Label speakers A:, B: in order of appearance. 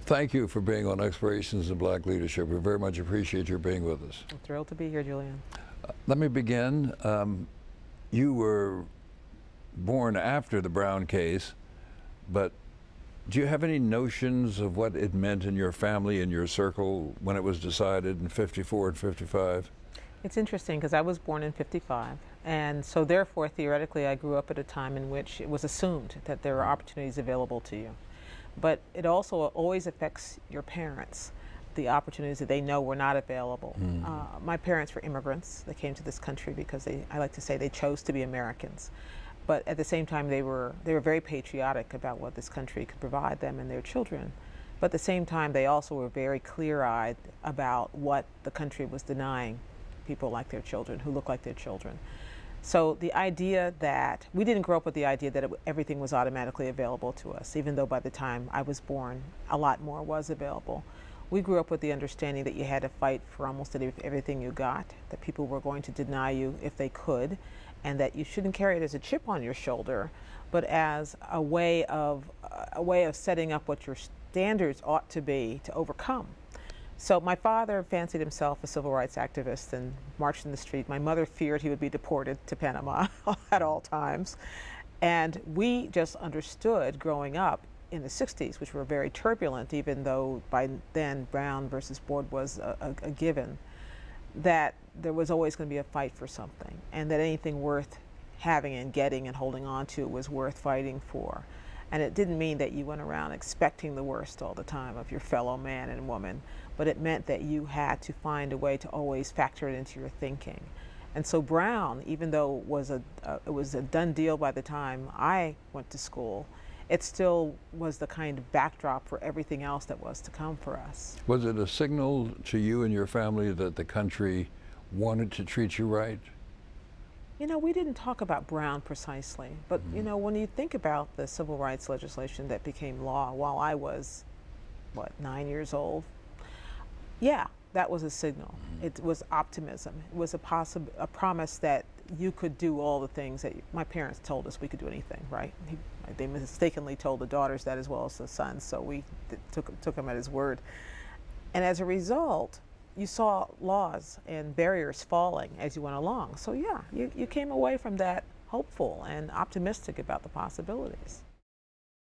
A: Thank you for being on Explorations in Black Leadership. We very much appreciate your being with us.
B: I'm thrilled to be here, Julian.
A: Let me begin. You were born after the Brown case, but do you have any notions of what it meant in your family, in your circle, when it was decided in 54 and 55?
B: It's interesting because I was born in 55, and so therefore, theoretically, I grew up at a time in which it was assumed that there are opportunities available to you. But it also always affects your parents, the opportunities that they know were not available. My parents were immigrants. They came to this country because I like to say, they chose to be Americans. But at the same time, they were very patriotic about what this country could provide them and their children. But at the same time, they also were very clear-eyed about what the country was denying people like their children, who look like their children. So the idea that, we didn't grow up with the idea that everything was automatically available to us, even though by the time I was born, a lot more was available. We grew up with the understanding that you had to fight for almost everything you got, that people were going to deny you if they could, and that you shouldn't carry it as a chip on your shoulder, but as a way of setting up what your standards ought to be to overcome. So my father fancied himself a civil rights activist and marched in the street. My mother feared he would be deported to Panama at all times. And we just understood growing up in the 60s, which were very turbulent, even though by then Brown versus Board was a given, that there was always going to be a fight for something, and that anything worth having and getting and holding on to was worth fighting for. And it didn't mean that you went around expecting the worst all the time of your fellow man and woman, but it meant that you had to find a way to always factor it into your thinking. And so Brown, even though it was a done deal by the time I went to school, it still was the kind of backdrop for everything else that was to come for us.
A: Was it a signal to you and your family that the country wanted to treat you right?
B: You know, we didn't talk about Brown precisely, but you know, when you think about the civil rights legislation that became law while I was, what, 9 years old, yeah, that was a signal. It was optimism. It was a promise that you could do all the things that my parents told us we could do anything, right? They mistakenly told the daughters that as well as the sons, so we took him at his word. And as a result, you saw laws and barriers falling as you went along. So yeah, you came away from that hopeful and optimistic about the possibilities.